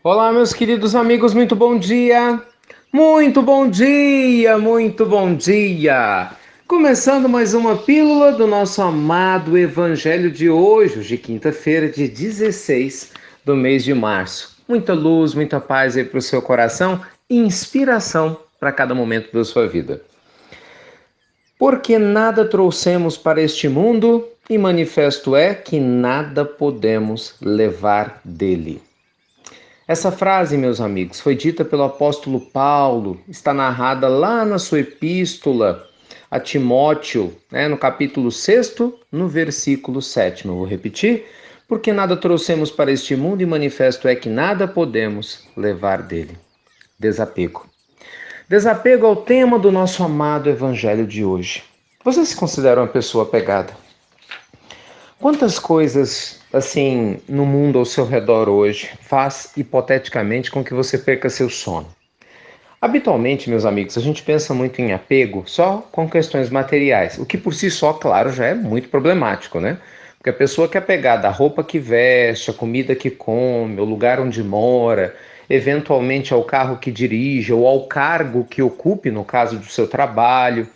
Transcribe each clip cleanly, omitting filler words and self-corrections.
Olá, meus queridos amigos, muito bom dia! Muito bom dia, muito bom dia! Começando mais uma pílula do nosso amado Evangelho de hoje quinta-feira, de 16 do mês de março. Muita luz, muita paz aí para o seu coração e inspiração para cada momento da sua vida. Porque nada trouxemos para este mundo e manifesto é que nada podemos levar dele. Essa frase, meus amigos, foi dita pelo apóstolo Paulo, está narrada lá na sua epístola a Timóteo, no capítulo 6, no versículo 7. Eu vou repetir. Porque nada trouxemos para este mundo e manifesto é que nada podemos levar dele. Desapego. Desapego é o tema do nosso amado evangelho de hoje. Você se considera uma pessoa apegada? Quantas coisas, assim, no mundo ao seu redor hoje faz, hipoteticamente, com que você perca seu sono? Habitualmente, meus amigos, a gente pensa muito em apego só com questões materiais, o que por si só, claro, já é muito problemático, né? Porque a pessoa que é apegada à roupa que veste, à comida que come, ao lugar onde mora, eventualmente ao carro que dirige ou ao cargo que ocupe, no caso do seu trabalho,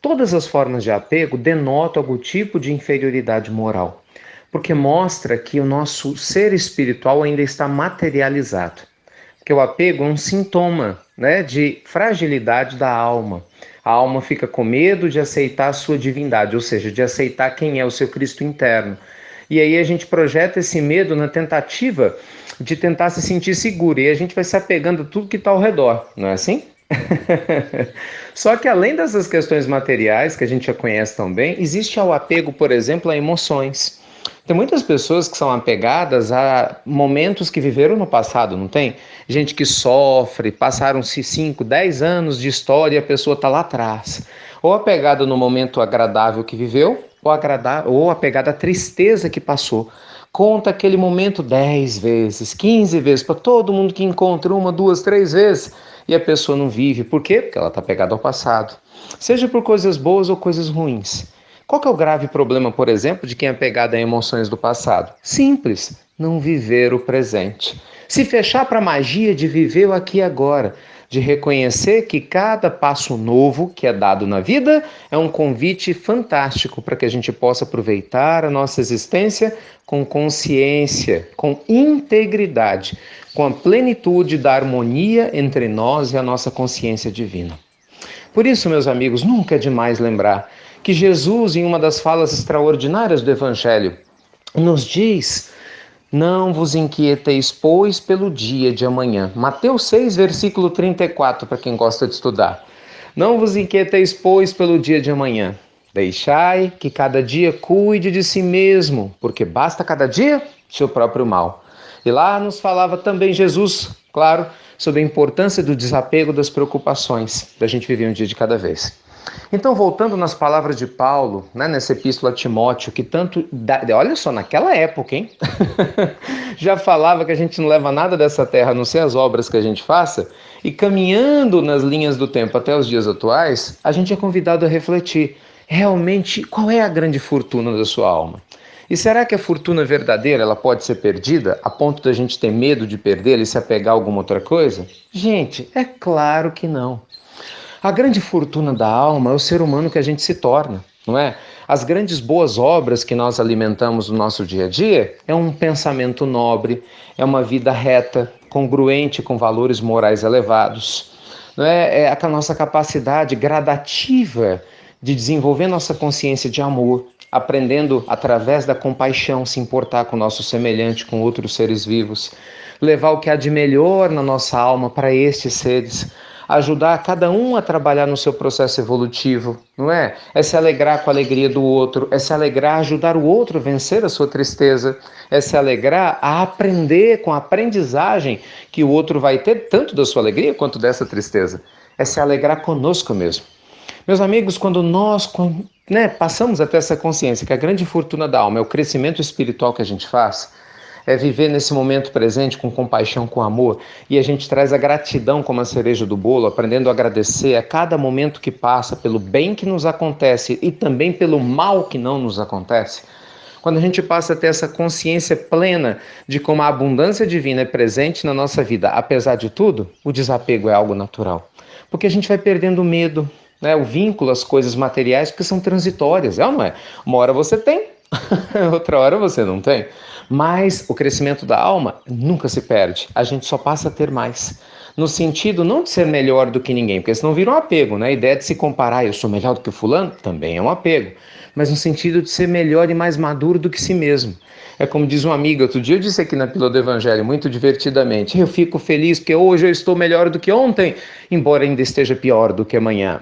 todas as formas de apego denotam algum tipo de inferioridade moral, porque mostra que o nosso ser espiritual ainda está materializado. Porque o apego é um sintoma, de fragilidade da alma. A alma fica com medo de aceitar a sua divindade, ou seja, de aceitar quem é o seu Cristo interno. E aí a gente projeta esse medo na tentativa de tentar se sentir seguro. E a gente vai se apegando a tudo que está ao redor, não é assim? Só que além dessas questões materiais que a gente já conhece tão bem, existe o apego, por exemplo, a emoções. Tem muitas pessoas que são apegadas a momentos que viveram no passado, não tem? Gente que sofre, passaram-se 5, 10 anos de história e a pessoa está lá atrás. Ou apegada no momento agradável que viveu, ou apegada à tristeza que passou. Conta aquele momento 10 vezes, 15 vezes, para todo mundo que encontra uma, duas, três vezes, e a pessoa não vive. Por quê? Porque ela está apegada ao passado. Seja por coisas boas ou coisas ruins. Qual que é o grave problema, por exemplo, de quem é apegado a emoções do passado? Simples, não viver o presente. Se fechar para a magia de viver o aqui e agora, de reconhecer que cada passo novo que é dado na vida é um convite fantástico para que a gente possa aproveitar a nossa existência com consciência, com integridade, com a plenitude da harmonia entre nós e a nossa consciência divina. Por isso, meus amigos, nunca é demais lembrar que Jesus, em uma das falas extraordinárias do Evangelho, nos diz: não vos inquieteis, pois, pelo dia de amanhã. Mateus 6, versículo 34, para quem gosta de estudar. Não vos inquieteis, pois, pelo dia de amanhã. Deixai que cada dia cuide de si mesmo, porque basta cada dia seu próprio mal. E lá nos falava também Jesus, claro, sobre a importância do desapego das preocupações, da gente viver um dia de cada vez. Então, voltando nas palavras de Paulo, nessa epístola a Timóteo, que tanto. Olha só, naquela época, hein? Já falava que a gente não leva nada dessa terra, a não ser as obras que a gente faça, e caminhando nas linhas do tempo até os dias atuais, a gente é convidado a refletir realmente qual é a grande fortuna da sua alma. E será que a fortuna verdadeira ela pode ser perdida a ponto da gente ter medo de perdê-la e se apegar a alguma outra coisa? Gente, é claro que não. A grande fortuna da alma é o ser humano que a gente se torna, não é? As grandes boas obras que nós alimentamos no nosso dia a dia é um pensamento nobre, é uma vida reta, congruente com valores morais elevados, não é? É a nossa capacidade gradativa de desenvolver nossa consciência de amor, aprendendo através da compaixão se importar com o nosso semelhante, com outros seres vivos, levar o que há de melhor na nossa alma para estes seres, ajudar cada um a trabalhar no seu processo evolutivo, não é? É se alegrar com a alegria do outro, é se alegrar a ajudar o outro a vencer a sua tristeza, é se alegrar a aprender com a aprendizagem que o outro vai ter, tanto da sua alegria quanto dessa tristeza. É se alegrar conosco mesmo. Meus amigos, quando nós passamos até essa consciência que a grande fortuna da alma é o crescimento espiritual que a gente faz, é viver nesse momento presente com compaixão, com amor, e a gente traz a gratidão como a cereja do bolo, aprendendo a agradecer a cada momento que passa, pelo bem que nos acontece e também pelo mal que não nos acontece. Quando a gente passa a ter essa consciência plena de como a abundância divina é presente na nossa vida, apesar de tudo, o desapego é algo natural. Porque a gente vai perdendo o medo, né, o vínculo às coisas materiais, porque são transitórias, é ou não é? Uma hora você tem, outra hora você não tem. Mas o crescimento da alma nunca se perde, a gente só passa a ter mais. No sentido não de ser melhor do que ninguém, porque senão vira um apego, né? A ideia de se comparar, eu sou melhor do que o fulano, também é um apego. Mas no sentido de ser melhor e mais maduro do que si mesmo. É como diz um amigo, outro dia eu disse aqui na Pílula do Evangelho, muito divertidamente, eu fico feliz porque hoje eu estou melhor do que ontem, embora ainda esteja pior do que amanhã.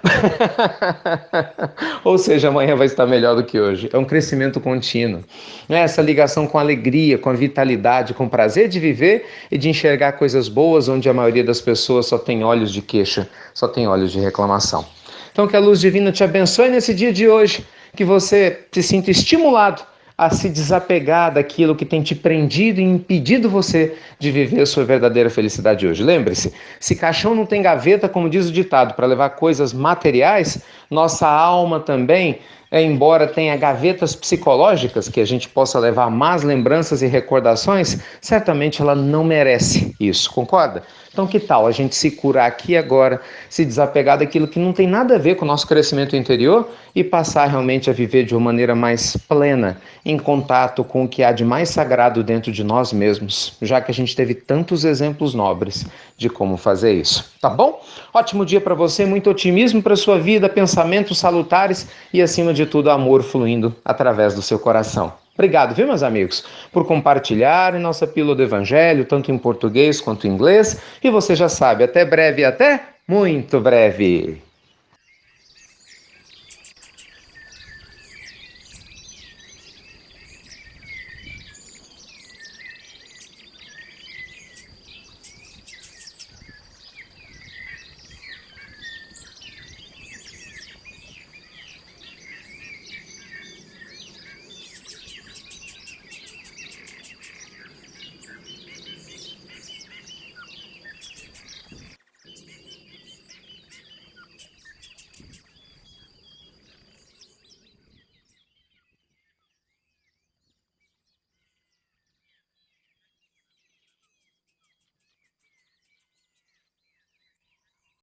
Ou seja, amanhã vai estar melhor do que hoje. É um crescimento contínuo. Essa ligação com alegria, com a vitalidade, com o prazer de viver e de enxergar coisas boas onde a maioria das pessoas só tem olhos de queixa, só tem olhos de reclamação. Então que a luz divina te abençoe nesse dia de hoje, que você se sinta estimulado a se desapegar daquilo que tem te prendido e impedido você de viver a sua verdadeira felicidade hoje. Lembre-se, se caixão não tem gaveta, como diz o ditado, para levar coisas materiais, nossa alma também, embora tenha gavetas psicológicas que a gente possa levar más lembranças e recordações, certamente ela não merece isso, concorda? Então que tal a gente se curar aqui agora, se desapegar daquilo que não tem nada a ver com o nosso crescimento interior e passar realmente a viver de uma maneira mais plena, em contato com o que há de mais sagrado dentro de nós mesmos, já que a gente teve tantos exemplos nobres de como fazer isso, tá bom? Ótimo dia para você, muito otimismo para sua vida, pensamentos salutares e acima de tudo amor fluindo através do seu coração. Obrigado, viu, meus amigos, por compartilharem nossa Pílula do Evangelho, tanto em português quanto em inglês. E você já sabe, até breve, até muito breve.